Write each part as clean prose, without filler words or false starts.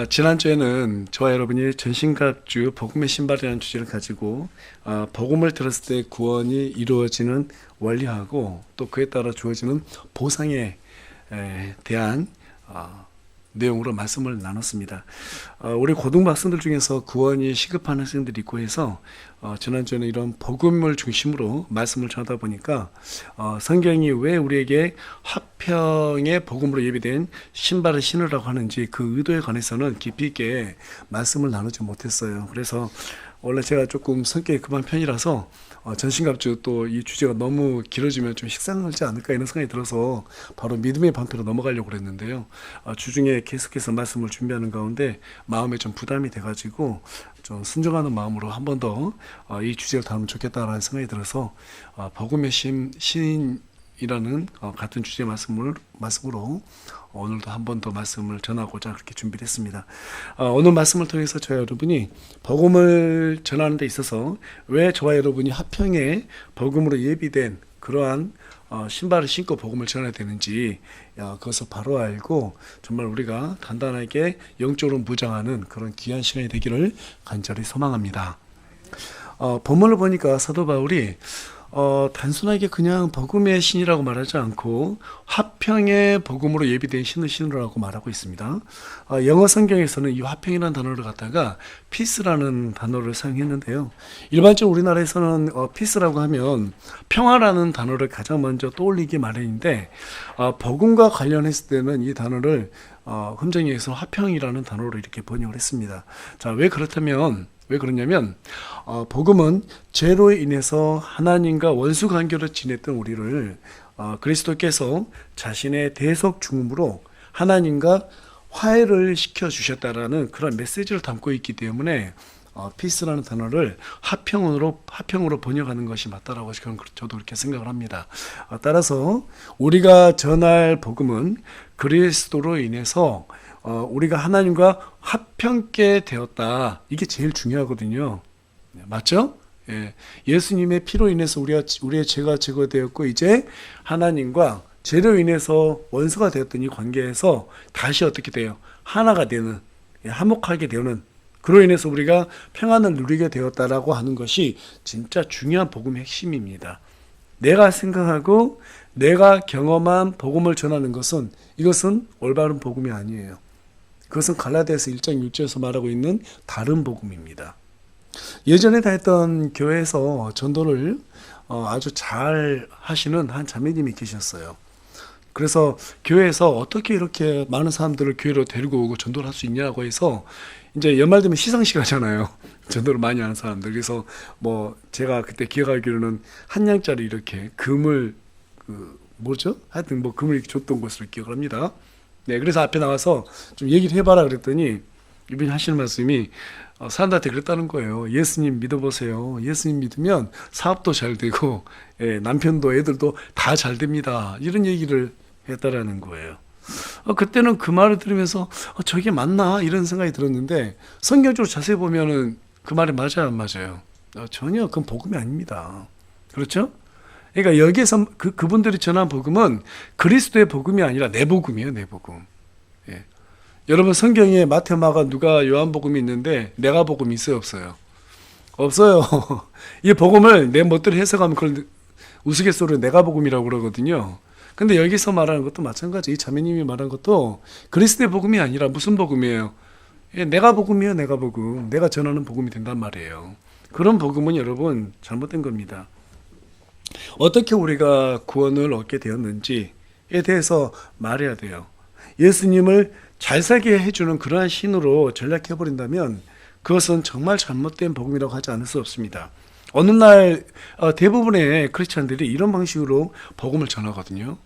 지난주에는 저와 여러분이 전신갑주 복음의 신발이라는 주제를 가지고 복음을 들었을 때 구원이 이루어지는 원리하고 또 그에 따라 주어지는 보상에 대한 내용으로 말씀을 나눴습니다. 우리 고등학생들 중에서 구원이 시급한 학생들이 있고 해서 지난주에는 이런 복음을 중심으로 말씀을 전하다 보니까 성경이 왜 우리에게 화평의 복음으로 예비된 신발을 신으라고 하는지 그 의도에 관해서는 깊이 있게 말씀을 나누지 못했어요. 그래서 원래 제가 조금 성격이 급한 편이라서 전신갑주 또 이 주제가 너무 길어지면 좀 식상하지 않을까 이런 생각이 들어서 바로 믿음의 방패로 넘어가려고 그랬는데요. 주중에 계속해서 말씀을 준비하는 가운데 마음에 좀 부담이 돼가지고 좀 순종하는 마음으로 한 번 더 이 주제를 다루면 좋겠다라는 생각이 들어서 복음의 시인이라는 같은 주제 말씀으로 오늘도 한 번 더 말씀을 전하고자 그렇게 준비를 했습니다. 오늘 말씀을 통해서 저와 여러분이 복음을 전하는 데 있어서 왜 저와 여러분이 화평의 복음으로 예비된 그러한 신발을 신고 복음을 전해야 되는지 그것을 바로 알고 정말 우리가 단단하게 영적으로 무장하는 그런 귀한 시간이 되기를 간절히 소망합니다. 본문을 보니까 사도 바울이 단순하게 그냥 복음의 신이라고 말하지 않고 화평의 복음으로 예비된 신을 신으라고 말하고 있습니다. 영어 성경에서는 이 화평이라는 단어를 갖다가 peace라는 단어를 사용했는데요. 일반적으로 우리나라에서는 peace라고 하면 평화라는 단어를 가장 먼저 떠올리기 마련인데 복음과 관련했을 때는 이 단어를 흠정에서 화평이라는 단어로 이렇게 번역을 했습니다. 자, 왜 그러냐면 복음은 죄로 인해서 하나님과 원수 관계로 지냈던 우리를 그리스도께서 자신의 대속 죽음으로 하나님과 화해를 시켜주셨다라는 그런 메시지를 담고 있기 때문에 피스라는 단어를 화평으로 번역하는 것이 맞다라고 저도 그렇게 생각을 합니다. 따라서 우리가 전할 복음은 그리스도로 인해서 우리가 하나님과 화평케 되었다. 이게 제일 중요하거든요. 맞죠? 예. 예수님의 피로 인해서 우리의 죄가 제거되었고 이제 하나님과 죄로 인해서 원수가 되었던 이 관계에서 다시 어떻게 돼요? 하나가 되는, 화목하게 되는, 그로 인해서 우리가 평안을 누리게 되었다라고 하는 것이 진짜 중요한 복음의 핵심입니다. 내가 생각하고 내가 경험한 복음을 전하는 이것은 올바른 복음이 아니에요. 그것은 갈라디아서 1장 6절에서 말하고 있는 다른 복음입니다. 예전에 다녔던 교회에서 전도를 아주 잘 하시는 한 자매님이 계셨어요. 그래서 교회에서 어떻게 이렇게 많은 사람들을 교회로 데리고 오고 전도를 할 수 있냐고 해서 이제 연말 되면 시상식 하잖아요. 전도를 많이 하는 사람들. 그래서 제가 그때 기억하기로는 한 양짜리 이렇게 금을 하여튼 금을 이렇게 줬던 것으로 기억을 합니다. 네, 그래서 앞에 나와서 좀 얘기를 해봐라 그랬더니 이분이 하시는 말씀이 사람들한테 그랬다는 거예요. 예수님 믿어보세요. 예수님 믿으면 사업도 잘 되고 남편도 애들도 다 잘 됩니다. 이런 얘기를 했다라는 거예요. 그때는 그 말을 들으면서 저게 맞나 이런 생각이 들었는데 성경적으로 자세히 보면은 그 말이 맞아요, 안 맞아요? 전혀 그건 복음이 아닙니다. 그렇죠? 그러니까 여기에서 그분들이 전한 복음은 그리스도의 복음이 아니라 내 복음이에요, 내 복음. 예. 여러분 성경에 마태, 마가, 누가, 요한복음이 있는데 내가 복음이 있어요, 없어요? 없어요. 이 복음을 내 멋대로 해석하면 그걸 우스갯소리로 내가 복음이라고 그러거든요. 근데 여기서 말하는 것도 마찬가지. 이 자매님이 말한 것도 그리스도의 복음이 아니라 무슨 복음이에요? 예, 내가 복음이에요, 내가 복음. 내가 전하는 복음이 된단 말이에요. 그런 복음은 여러분 잘못된 겁니다. 어떻게 우리가 구원을 얻게 되었는지에 대해서 말해야 돼요. 예수님을 잘 살게 해주는 그러한 신으로 전락해버린다면 그것은 정말 잘못된 복음이라고 하지 않을 수 없습니다. 어느 날 대부분의 크리스찬들이 이런 방식으로 복음을 전하거든요.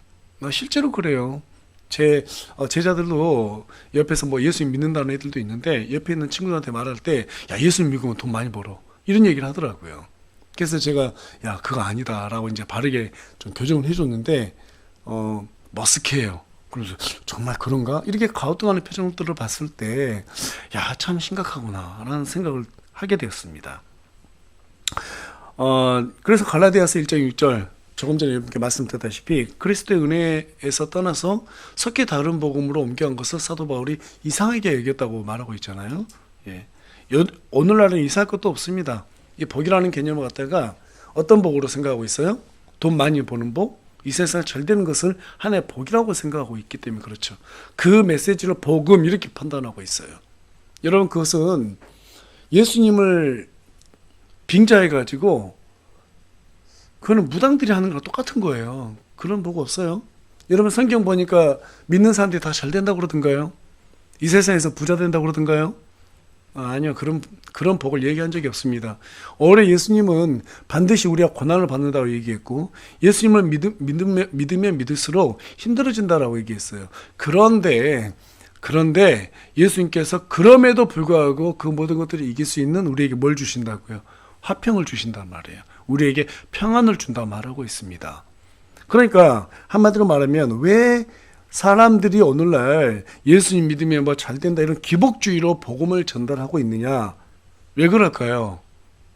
실제로 그래요. 제 제자들도 옆에서 예수님 믿는다는 애들도 있는데 옆에 있는 친구들한테 말할 때 야, 예수님 믿으면 돈 많이 벌어. 이런 얘기를 하더라고요. 그래서 제가 야, 그거 아니다라고 이제 바르게 좀 교정을 해줬는데 머쓱해요. 그래서 정말 그런가? 이렇게 가우뚱하는 표정들을 봤을 때 야, 참 심각하구나라는 생각을 하게 되었습니다. 그래서 갈라디아서 1장 6절 조금 전에 여러분께 말씀드렸다시피 그리스도의 은혜에서 떠나서 석기 다른 복음으로 옮겨간 것을 사도 바울이 이상하게 여겼다고 말하고 있잖아요. 예. 오늘날은 이상할 것도 없습니다. 이 복이라는 개념을 갖다가 어떤 복으로 생각하고 있어요? 돈 많이 버는 복? 이 세상에 잘 되는 것을 하나의 복이라고 생각하고 있기 때문에 그렇죠. 그 메시지를 복음 이렇게 판단하고 있어요. 여러분, 그것은 예수님을 빙자해가지고 그거는 무당들이 하는 거랑 똑같은 거예요. 그런 복 없어요. 여러분, 성경 보니까 믿는 사람들이 다 잘 된다고 그러던가요? 이 세상에서 부자 된다고 그러던가요? 아니요. 그런 복을 얘기한 적이 없습니다. 올해 예수님은 반드시 우리가 고난을 받는다고 얘기했고, 예수님을 믿으면 믿을수록 힘들어진다라고 얘기했어요. 그런데 예수님께서 그럼에도 불구하고 그 모든 것들을 이길 수 있는 우리에게 뭘 주신다고요? 화평을 주신단 말이에요. 우리에게 평안을 준다 말하고 있습니다. 그러니까 한마디로 말하면 왜 사람들이 오늘날 예수님 믿으면 뭐 잘 된다 이런 기복주의로 복음을 전달하고 있느냐? 왜 그럴까요?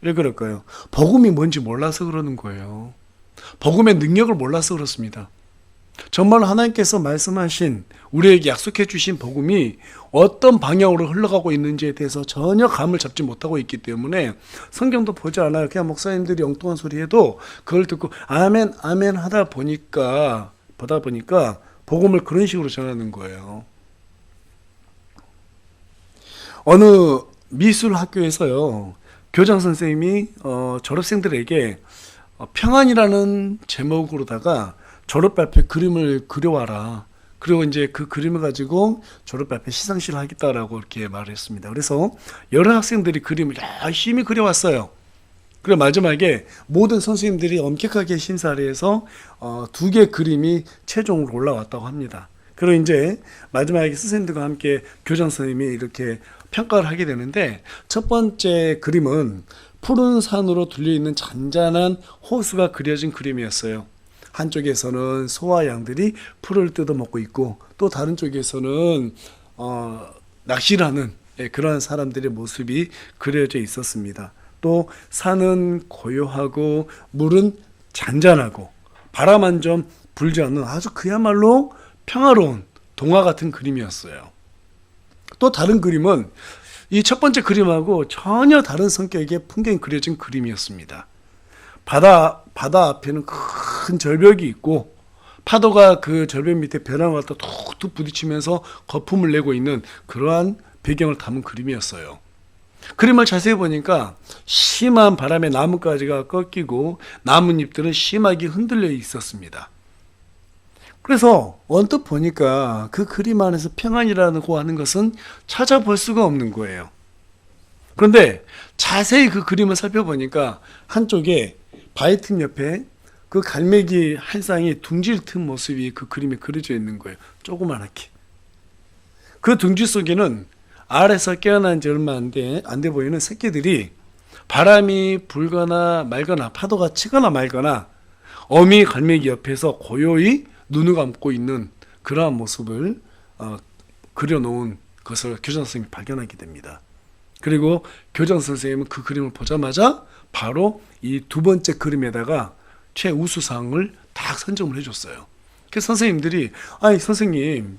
왜 그럴까요? 복음이 뭔지 몰라서 그러는 거예요. 복음의 능력을 몰라서 그렇습니다. 정말 하나님께서 말씀하신 우리에게 약속해 주신 복음이 어떤 방향으로 흘러가고 있는지에 대해서 전혀 감을 잡지 못하고 있기 때문에 성경도 보지 않아요. 그냥 목사님들이 엉뚱한 소리 해도 그걸 듣고 아멘 아멘 하다 보니까 복음을 그런 식으로 전하는 거예요. 어느 미술 학교에서요, 교장 선생님이 졸업생들에게 평안이라는 제목으로다가 졸업 발표 그림을 그려와라. 그리고 이제 그 그림을 가지고 졸업 발표 시상식을 하겠다라고 이렇게 말을 했습니다. 그래서 여러 학생들이 그림을 열심히 그려왔어요. 그리고 마지막에 모든 선생님들이 엄격하게 심사를 해서 2개 그림이 최종으로 올라왔다고 합니다. 그리고 이제 마지막에 선생님들과 함께 교장 선생님이 이렇게 평가를 하게 되는데, 첫 번째 그림은 푸른 산으로 둘려있는 잔잔한 호수가 그려진 그림이었어요. 한쪽에서는 소와 양들이 풀을 뜯어먹고 있고, 또 다른 쪽에서는 낚시를 하는 그런 사람들의 모습이 그려져 있었습니다. 또 산은 고요하고 물은 잔잔하고 바람 한 점 불지 않는 아주 그야말로 평화로운 동화 같은 그림이었어요. 또 다른 그림은 이 첫 번째 그림하고 전혀 다른 성격의 풍경이 그려진 그림이었습니다. 바다 앞에는 큰 절벽이 있고, 파도가 그 절벽 밑에 벼랑을 갖다 툭툭 부딪히면서 거품을 내고 있는 그러한 배경을 담은 그림이었어요. 그림을 자세히 보니까 심한 바람에 나뭇가지가 꺾이고 나뭇잎들은 심하게 흔들려 있었습니다. 그래서 언뜻 보니까 그 그림 안에서 평안이라고 하는 것은 찾아볼 수가 없는 거예요. 그런데 자세히 그 그림을 살펴보니까 한쪽에 바위 틈 옆에 그 갈매기 한 쌍이 둥지를 튼 모습이 그 그림에 그려져 있는 거예요. 조그만하게. 그 둥지 속에는 알에서 깨어난 지 얼마 안 돼 보이는 새끼들이 바람이 불거나 말거나 파도가 치거나 말거나 어미 갈매기 옆에서 고요히 눈을 감고 있는 그러한 모습을 그려놓은 것을 교장 선생님이 발견하게 됩니다. 그리고 교장 선생님은 그 그림을 보자마자 바로 이 2번째 그림에다가 최우수상을 딱 선정을 해줬어요. 그래서 선생님들이 선생님,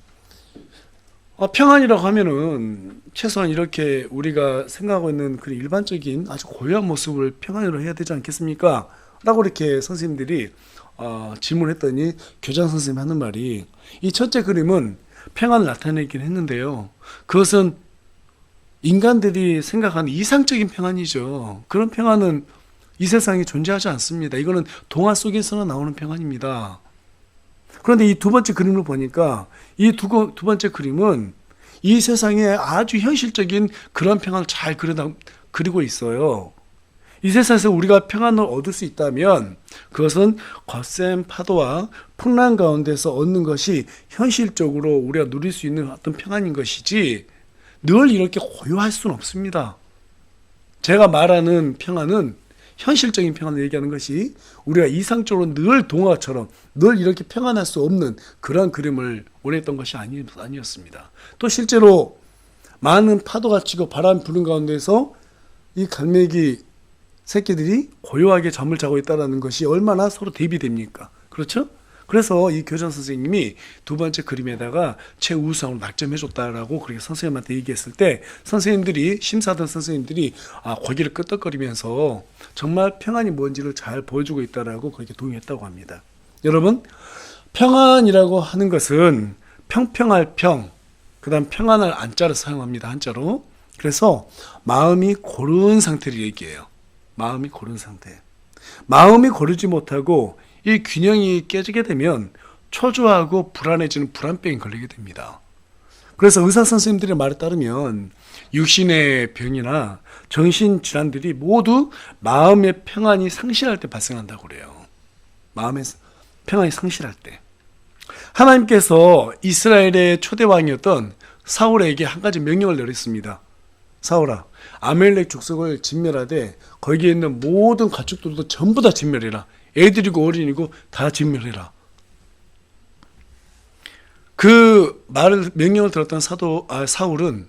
평안이라고 하면은 최소한 이렇게 우리가 생각하고 있는 그 일반적인 아주 고요한 모습을 평안으로 해야 되지 않겠습니까? 라고 이렇게 선생님들이 질문했더니 교장 선생님이 하는 말이, 이 첫째 그림은 평안을 나타내긴 했는데요, 그것은 인간들이 생각하는 이상적인 평안이죠. 그런 평안은 이 세상에 존재하지 않습니다. 이거는 동화 속에서나 나오는 평안입니다. 그런데 이 2번째 그림을 보니까 이 두 번째 그림은 이 세상에 아주 현실적인 그런 평안을 잘 그리고 있어요. 이 세상에서 우리가 평안을 얻을 수 있다면 그것은 거센 파도와 풍랑 가운데서 얻는 것이 현실적으로 우리가 누릴 수 있는 어떤 평안인 것이지, 늘 이렇게 고요할 수는 없습니다. 제가 말하는 평안은 현실적인 평안을 얘기하는 것이, 우리가 이상적으로 늘 동화처럼 늘 이렇게 평안할 수 없는 그런 그림을 원했던 것이 아니었습니다. 또 실제로 많은 파도가 치고 바람 부는 가운데서 이 갈매기 새끼들이 고요하게 잠을 자고 있다는 것이 얼마나 서로 대비됩니까? 그렇죠? 그래서 이 교장 선생님이 두 번째 그림에다가 최우수함을 낙점해줬다라고 그렇게 선생님한테 얘기했을 때 선생님들이 심사하던 선생님들이 고개를 끄덕거리면서 정말 평안이 뭔지를 잘 보여주고 있다라고 그렇게 동의했다고 합니다. 여러분, 평안이라고 하는 것은 평평할 평, 그 다음 평안할 안자를 사용합니다. 한자로. 그래서 마음이 고른 상태를 얘기해요. 마음이 고른 상태. 마음이 고르지 못하고 이 균형이 깨지게 되면 초조하고 불안해지는 불안병이 걸리게 됩니다. 그래서 의사 선생님들의 말에 따르면 육신의 병이나 정신 질환들이 모두 마음의 평안이 상실할 때 발생한다고 그래요. 마음의 평안이 상실할 때. 하나님께서 이스라엘의 초대 왕이었던 사울에게 한 가지 명령을 내렸습니다. 사울아, 아멜렉 족속을 진멸하되 거기에 있는 모든 가축들도 전부 다 진멸해라. 애들이고 어린이고 다 진멸해라. 그 명령을 들었던 사울은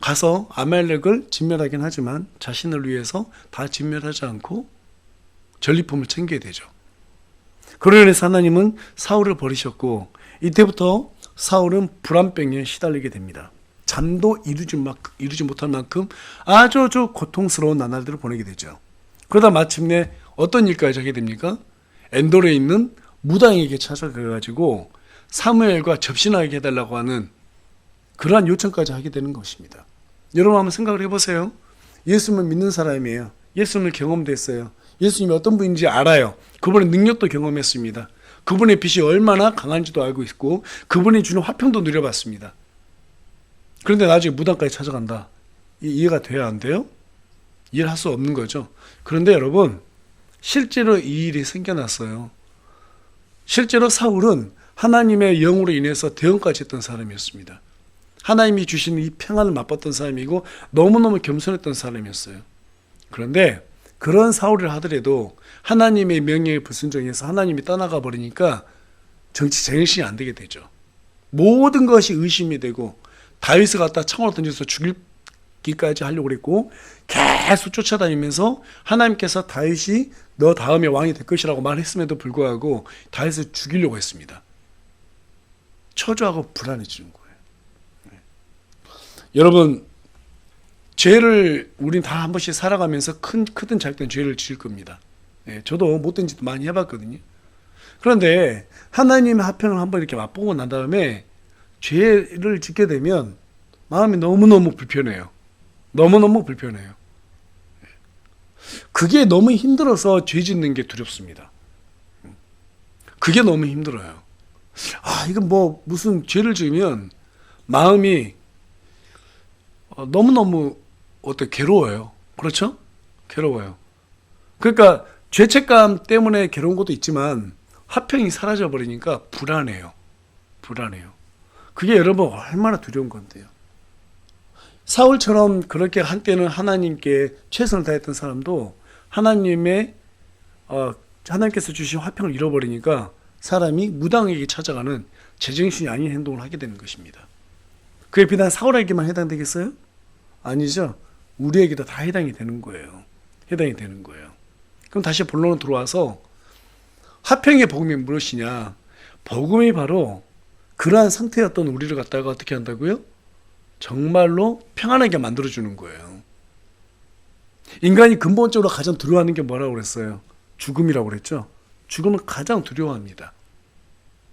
가서 아말렉을 진멸하긴 하지만 자신을 위해서 다 진멸하지 않고 전리품을 챙겨야 되죠. 그로 인해서 하나님은 사울을 버리셨고 이때부터 사울은 불안병에 시달리게 됩니다. 잠도 이루지 못할 만큼 아주 고통스러운 나날들을 보내게 되죠. 그러다 마침내 어떤 일까지 하게 됩니까? 엔돌에 있는 무당에게 찾아가가지고 사무엘과 접신하게 해달라고 하는 그러한 요청까지 하게 되는 것입니다. 여러분 한번 생각을 해보세요. 예수님을 믿는 사람이에요. 예수님을 경험됐어요. 예수님이 어떤 분인지 알아요. 그분의 능력도 경험했습니다. 그분의 빛이 얼마나 강한지도 알고 있고 그분이 주는 화평도 누려봤습니다. 그런데 나중에 무당까지 찾아간다. 이해가 돼야 안 돼요? 이해를 할 수 없는 거죠. 그런데 여러분, 실제로 이 일이 생겨났어요. 실제로 사울은 하나님의 영으로 인해서 대언까지 했던 사람이었습니다. 하나님이 주시는 이 평안을 맛봤던 사람이고 너무너무 겸손했던 사람이었어요. 그런데 그런 사울을 하더라도 하나님의 명령에 불순종해서 하나님이 떠나가 버리니까 정신이 안 되게 되죠. 모든 것이 의심이 되고 다윗을 갖다 창으로 던져서 죽이기까지 하려고 그랬고 계속 쫓아다니면서 하나님께서 다윗이 너 다음에 왕이 될 것이라고 말했음에도 불구하고 다윗을 죽이려고 했습니다. 초조하고 불안해지는 거예요. 여러분, 죄를 우린 다 한 번씩 살아가면서 크든 작든 죄를 지을 겁니다. 저도 못된 짓도 많이 해봤거든요. 그런데 하나님의 화평을 한번 이렇게 맛보고 난 다음에 죄를 짓게 되면 마음이 너무너무 불편해요. 너무너무 불편해요. 그게 너무 힘들어서 죄 짓는 게 두렵습니다. 그게 너무 힘들어요. 이건 무슨 죄를 지으면 마음이 너무너무 괴로워요. 그렇죠? 괴로워요. 그러니까 죄책감 때문에 괴로운 것도 있지만 화평이 사라져 버리니까 불안해요. 그게 여러분 얼마나 두려운 건데요. 사울처럼 그렇게 한때는 하나님께 최선을 다했던 사람도 하나님께서 주신 화평을 잃어버리니까 사람이 무당에게 찾아가는 제정신이 아닌 행동을 하게 되는 것입니다. 그게 비단 사울에게만 해당되겠어요? 아니죠. 우리에게도 다 해당이 되는 거예요. 그럼 다시 본론으로 들어와서 화평의 복음이 무엇이냐? 복음이 바로 그러한 상태였던 우리를 갖다가 어떻게 한다고요? 정말로 평안하게 만들어주는 거예요. 인간이 근본적으로 가장 두려워하는 게 뭐라고 그랬어요? 죽음이라고 그랬죠? 죽음을 가장 두려워합니다.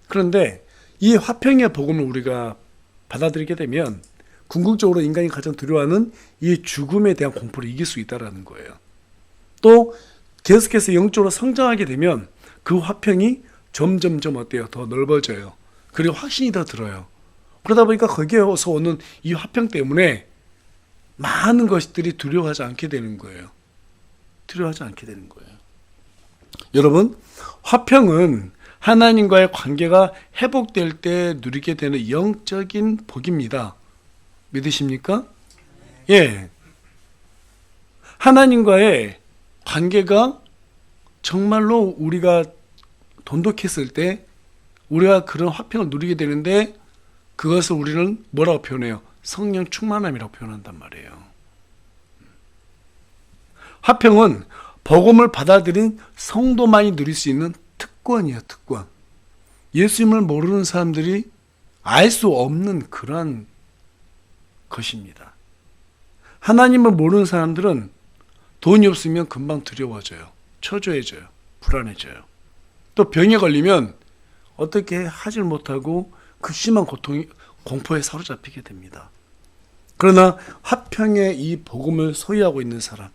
그런데 이 화평의 복음을 우리가 받아들이게 되면 궁극적으로 인간이 가장 두려워하는 이 죽음에 대한 공포를 이길 수 있다는 거예요. 또 계속해서 영적으로 성장하게 되면 그 화평이 점점점 어때요? 더 넓어져요. 그리고 확신이 더 들어요. 그러다 보니까 거기에서 오는 이 화평 때문에 많은 것들이 두려워하지 않게 되는 거예요. 여러분, 화평은 하나님과의 관계가 회복될 때 누리게 되는 영적인 복입니다. 믿으십니까? 예. 하나님과의 관계가 정말로 우리가 돈독했을 때 우리가 그런 화평을 누리게 되는데 그것을 우리는 뭐라고 표현해요? 성령 충만함이라고 표현한단 말이에요. 화평은 복음을 받아들인 성도만이 누릴 수 있는 특권이에요, 특권. 예수님을 모르는 사람들이 알 수 없는 그러한 것입니다. 하나님을 모르는 사람들은 돈이 없으면 금방 두려워져요. 초조해져요. 불안해져요. 또 병에 걸리면 어떻게 하질 못하고 극심한 공포에 사로잡히게 됩니다. 그러나 화평의 이 복음을 소유하고 있는 사람,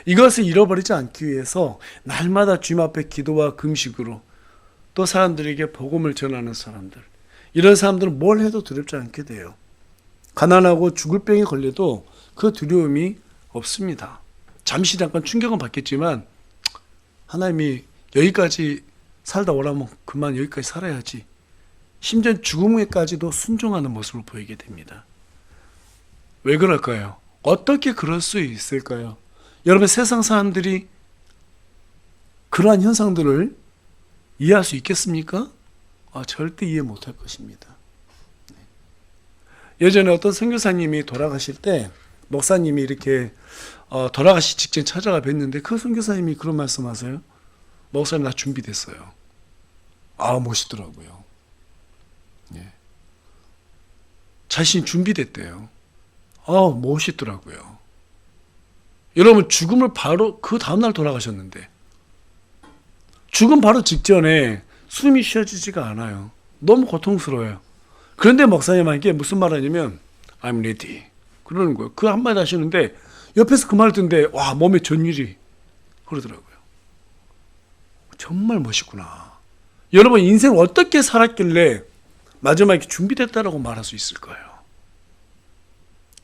이것을 잃어버리지 않기 위해서 날마다 주님 앞에 기도와 금식으로 또 사람들에게 복음을 전하는 사람들, 이런 사람들은 뭘 해도 두렵지 않게 돼요. 가난하고 죽을 병에 걸려도 그 두려움이 없습니다. 잠시 잠깐 충격은 받겠지만 하나님이 여기까지 살다 오라면 그만 여기까지 살아야지. 심지어 죽음에까지도 순종하는 모습을 보이게 됩니다. 왜 그럴까요? 어떻게 그럴 수 있을까요? 여러분, 세상 사람들이 그러한 현상들을 이해할 수 있겠습니까? 절대 이해 못할 것입니다. 예전에 어떤 선교사님이 돌아가실 때 목사님이 이렇게 돌아가시 직전 찾아가 뵀는데 그 선교사님이 그런 말씀하세요. 목사님, 나 준비됐어요. 멋있더라고요. 예. 자신이 준비됐대요. 멋있더라고요. 여러분, 죽음을 바로 그 다음날 돌아가셨는데 죽음 바로 직전에 숨이 쉬어지지가 않아요. 너무 고통스러워요. 그런데 목사님한테 무슨 말 하냐면 I'm ready 그러는 거예요. 그 한마디 하시는데 옆에서 그 말을 듣는데 와, 몸에 전율이 그러더라고요. 정말 멋있구나. 여러분, 인생 어떻게 살았길래 마지막에 준비됐다라고 말할 수 있을까요?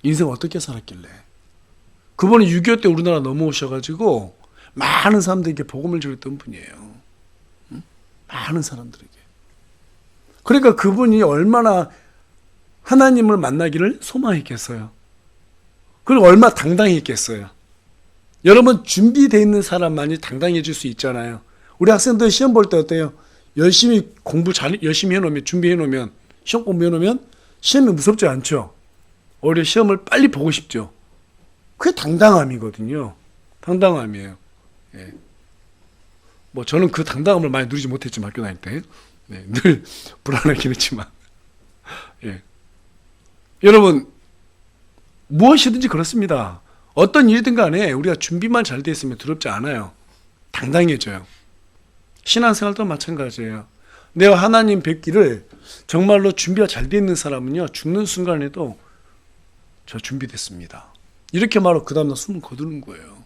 인생 어떻게 살았길래? 그분이 6.25 때 우리나라 넘어오셔가지고 많은 사람들에게 복음을 전했던 분이에요. 응? 많은 사람들에게. 그러니까 그분이 얼마나 하나님을 만나기를 소망했겠어요. 그리고 얼마나 당당했겠어요. 여러분, 준비되어 있는 사람만이 당당해질 수 있잖아요. 우리 학생들 시험 볼 때 어때요? 열심히 열심히 해놓으면, 준비해놓으면, 시험 공부해놓으면 시험이 무섭지 않죠? 오히려 시험을 빨리 보고 싶죠. 그게 당당함이거든요. 당당함이에요. 예. 저는 그 당당함을 많이 누리지 못했지만 학교 다닐 때. 네, 늘 불안하긴 했지만. 예. 여러분, 무엇이든지 그렇습니다. 어떤 일이든 간에 우리가 준비만 잘 돼 있으면 두렵지 않아요. 당당해져요. 신앙생활도 마찬가지예요. 내가 하나님 뵙기를 정말로 준비가 잘 돼 있는 사람은요, 죽는 순간에도 저 준비됐습니다. 이렇게 말하고 그 다음날 숨을 거두는 거예요.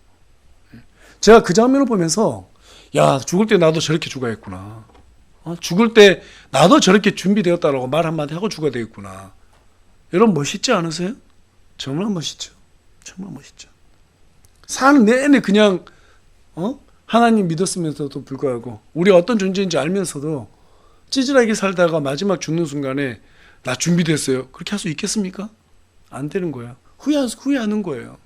제가 그 장면을 보면서 야, 죽을 때 나도 저렇게 죽어야겠구나. 죽을 때 나도 저렇게 준비되었다라고 말 한마디 하고 죽어야 되겠구나. 여러분, 멋있지 않으세요? 정말 멋있죠. 정말 멋있죠. 사는 내내 그냥 하나님 믿었으면서도 불구하고 우리가 어떤 존재인지 알면서도 찌질하게 살다가 마지막 죽는 순간에 나 준비됐어요. 그렇게 할 수 있겠습니까? 안 되는 거야. 후회하는 거예요.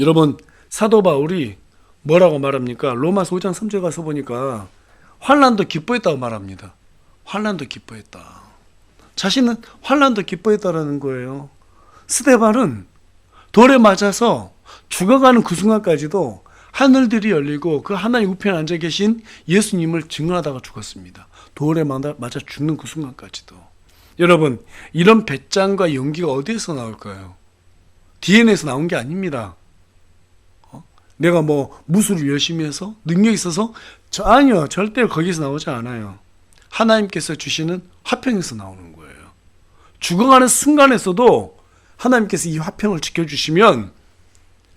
여러분, 사도 바울이 뭐라고 말합니까? 로마서 5장 3절 가서 보니까 환난도 기뻐했다고 말합니다. 환난도 기뻐했다. 자신은 환난도 기뻐했다라는 거예요. 스데반은 돌에 맞아서 죽어가는 그 순간까지도 하늘들이 열리고 그 하나님 우편에 앉아 계신 예수님을 증언하다가 죽었습니다. 돌에 맞아 죽는 그 순간까지도. 여러분, 이런 배짱과 용기가 어디에서 나올까요? DNA에서 나온 게 아닙니다. 내가 무술을 열심히 해서 능력이 있어서 아니요, 절대 거기서 나오지 않아요. 하나님께서 주시는 화평에서 나오는 거예요. 죽어가는 순간에서도 하나님께서 이 화평을 지켜주시면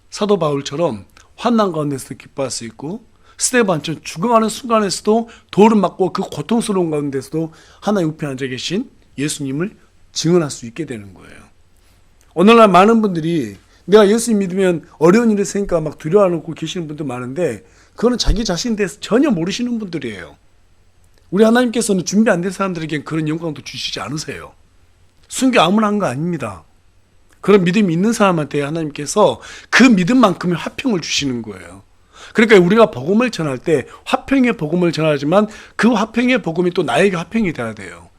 사도 바울처럼 환난 가운데서도 기뻐할 수 있고, 스데반처럼 죽어가는 순간에서도 돌을 맞고 그 고통스러운 가운데서도 하나님 우편에 앉아 계신 예수님을 증언할 수 있게 되는 거예요. 오늘날 많은 분들이 내가 예수님 믿으면 어려운 일이 있으니까 막 두려워하고 계시는 분들 많은데, 그거는 자기 자신에 대해서 전혀 모르시는 분들이에요. 우리 하나님께서는 준비 안 된 사람들에겐 그런 영광도 주시지 않으세요. 순교 아무나 한 거 아닙니다. 그런 믿음이 있는 사람한테 하나님께서 그 믿음만큼의 화평을 주시는 거예요. 그러니까 우리가 복음을 전할 때 화평의 복음을 전하지만 그 화평의 복음이 또 나에게 화평이 돼야 돼요.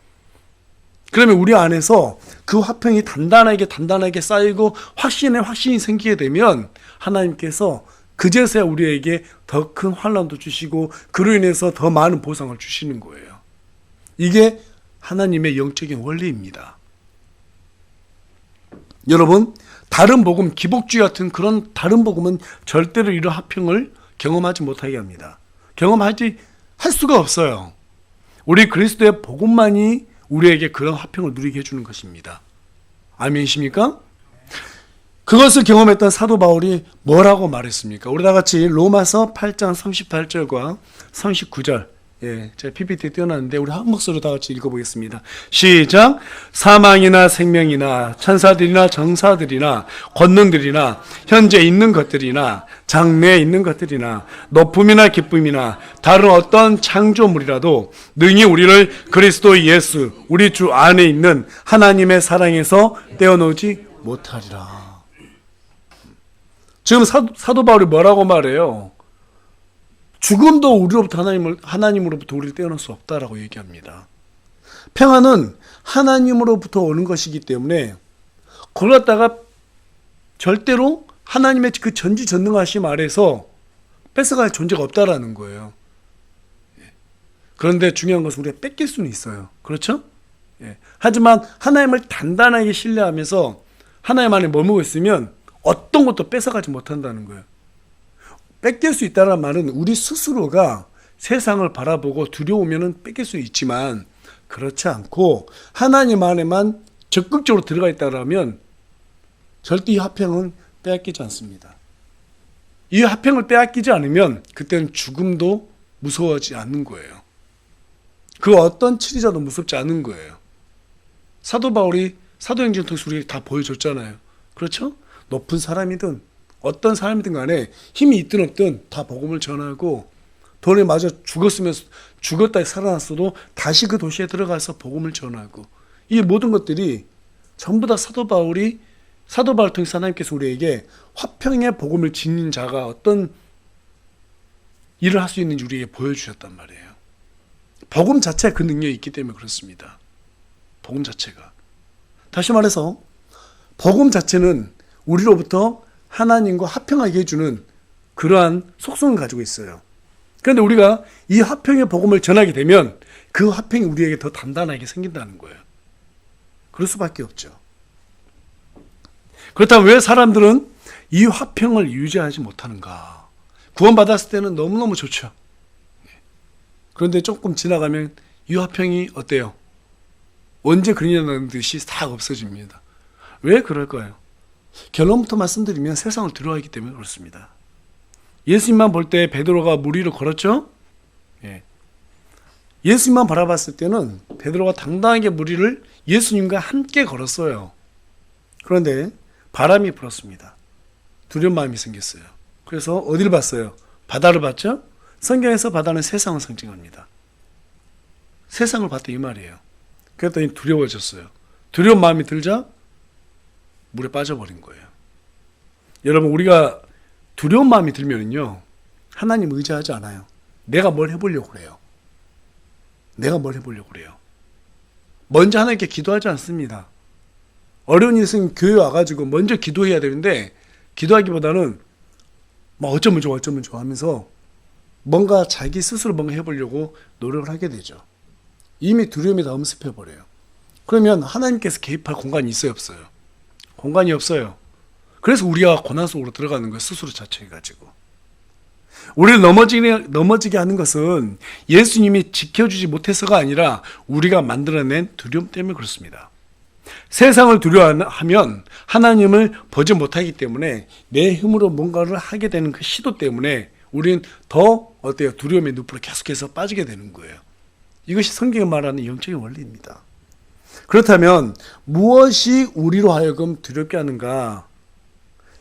그러면 우리 안에서 그 화평이 단단하게 쌓이고 확신이 생기게 되면 하나님께서 그제서야 우리에게 더 큰 환난도 주시고 그로 인해서 더 많은 보상을 주시는 거예요. 이게 하나님의 영적인 원리입니다. 여러분, 다른 복음, 기복주의 같은 그런 다른 복음은 절대로 이런 화평을 경험하지 못하게 합니다. 할 수가 없어요. 우리 그리스도의 복음만이 우리에게 그런 화평을 누리게 해주는 것입니다. 아멘이십니까? 그것을 경험했던 사도 바울이 뭐라고 말했습니까? 우리 다 같이 로마서 8장 38절과 39절, 제가 PPT에 띄워놨는데 우리 한 목소리로 다 같이 읽어보겠습니다. 시작! 사망이나 생명이나 천사들이나 정사들이나 권능들이나 현재 있는 것들이나 장래에 있는 것들이나 높음이나 기쁨이나 다른 어떤 창조물이라도 능히 우리를 그리스도 예수 우리 주 안에 있는 하나님의 사랑에서 떼어놓지 못하리라. 지금 사도 바울이 뭐라고 말해요? 죽음도 우리로부터 하나님으로부터 우리를 떼어놓을 수 없다라고 얘기합니다. 평안은 하나님으로부터 오는 것이기 때문에 그걸 갖다가 절대로 하나님의 그 전지전능하심 아래서 뺏어갈 존재가 없다라는 거예요. 그런데 중요한 것은 우리가 뺏길 수는 있어요. 그렇죠? 하지만 하나님을 단단하게 신뢰하면서 하나님 안에 머물고 있으면 어떤 것도 뺏어가지 못한다는 거예요. 뺏길 수 있다는 말은 우리 스스로가 세상을 바라보고 두려우면 뺏길 수 있지만 그렇지 않고 하나님 안에만 적극적으로 들어가 있다면 절대 이 화평은 빼앗기지 않습니다. 이 화평을 빼앗기지 않으면 그때는 죽음도 무서워하지 않는 거예요. 그 어떤 치리자도 무섭지 않은 거예요. 사도 바울이 사도행전을 통해서 우리에게 다 보여줬잖아요. 그렇죠? 높은 사람이든 어떤 사람이든 간에 힘이 있든 없든 다 복음을 전하고 돈에 맞아 죽었다 살아났어도 다시 그 도시에 들어가서 복음을 전하고 이 모든 것들이 전부 다 사도 바울을 통해서 하나님께서 우리에게 화평의 복음을 지닌 자가 어떤 일을 할 수 있는지 우리에게 보여주셨단 말이에요. 복음 자체에 그 능력이 있기 때문에 그렇습니다. 복음 자체가. 다시 말해서 복음 자체는 우리로부터 하나님과 화평하게 해주는 그러한 속성을 가지고 있어요. 그런데 우리가 이 화평의 복음을 전하게 되면 그 화평이 우리에게 더 단단하게 생긴다는 거예요. 그럴 수밖에 없죠. 그렇다면 왜 사람들은 이 화평을 유지하지 못하는가? 구원받았을 때는 너무너무 좋죠. 그런데 조금 지나가면 이 화평이 어때요? 언제 그러냐는 듯이 다 없어집니다. 왜 그럴까요? 결론부터 말씀드리면 세상을 두려워하기 때문에 그렇습니다. 예수님만 볼 때 베드로가 물 위를 걸었죠? 예수님만 바라봤을 때는 베드로가 당당하게 물 위를 예수님과 함께 걸었어요. 그런데 바람이 불었습니다. 두려운 마음이 생겼어요. 그래서 어디를 봤어요? 바다를 봤죠? 성경에서 바다는 세상을 상징합니다. 세상을 봤다 이 말이에요. 그랬더니 두려워졌어요. 두려운 마음이 들자 물에 빠져버린 거예요. 여러분, 우리가 두려운 마음이 들면요 하나님 의지하지 않아요. 내가 뭘 해보려고 그래요. 먼저 하나님께 기도하지 않습니다. 어려운 일 있으면 교회 와가지고 먼저 기도해야 되는데 기도하기보다는 막 어쩌면 좋아 하면서 뭔가 자기 스스로 뭔가 해보려고 노력을 하게 되죠. 이미 두려움이 다 엄습해버려요. 그러면 하나님께서 개입할 공간이 있어요, 없어요? 공간이 없어요. 그래서 우리가 고난 속으로 들어가는 거예요. 스스로 자책해가지고. 우리를 넘어지게 하는 것은 예수님이 지켜주지 못해서가 아니라 우리가 만들어낸 두려움 때문에 그렇습니다. 세상을 두려워하면 하나님을 보지 못하기 때문에 내 힘으로 뭔가를 하게 되는 그 시도 때문에 우리는 더 두려움의 늪으로 계속해서 빠지게 되는 거예요. 이것이 성경이 말하는 영적인 원리입니다. 그렇다면 무엇이 우리로 하여금 두렵게 하는가?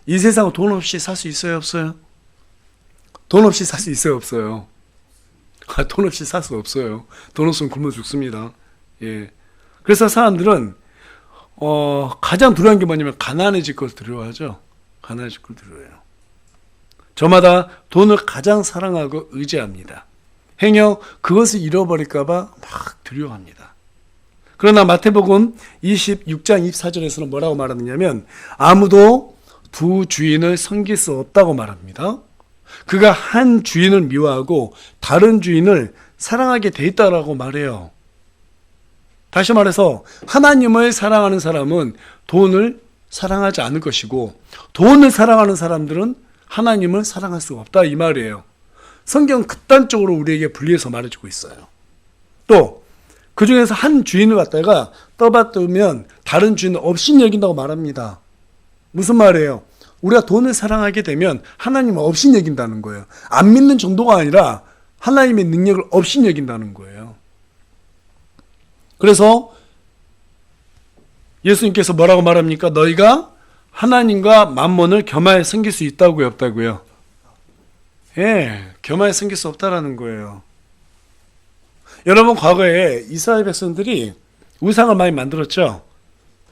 이 세상은 돈 없이 살 수 있어요, 없어요? 돈 없이 살 수 있어요, 없어요? 돈 없이 살 수 없어요. 돈 없으면 굶어 죽습니다. 그래서 사람들은 가장 두려운 게 뭐냐면 가난해질 걸 두려워하죠. 가난해질 걸 두려워해요. 저마다 돈을 가장 사랑하고 의지합니다. 행여 그것을 잃어버릴까 봐 막 두려워합니다. 그러나 마태복음 26장 24절에서는 뭐라고 말하느냐면 아무도 두 주인을 섬길 수 없다고 말합니다. 그가 한 주인을 미워하고 다른 주인을 사랑하게 돼 있다라고 말해요. 다시 말해서 하나님을 사랑하는 사람은 돈을 사랑하지 않을 것이고 돈을 사랑하는 사람들은 하나님을 사랑할 수가 없다 이 말이에요. 성경은 극단적으로 우리에게 분리해서 말해주고 있어요. 또 그 중에서 한 주인을 갖다가 떠받들면 다른 주인을 없인 여긴다고 말합니다. 무슨 말이에요? 우리가 돈을 사랑하게 되면 하나님을 없인 여긴다는 거예요. 안 믿는 정도가 아니라 하나님의 능력을 없인 여긴다는 거예요. 그래서 예수님께서 뭐라고 말합니까? 너희가 하나님과 만몬을 겸하여 섬길 수 있다고요, 없다고요? 예, 겸하여 섬길 수 없다라는 거예요. 여러분, 과거에 이스라엘 백성들이 우상을 많이 만들었죠?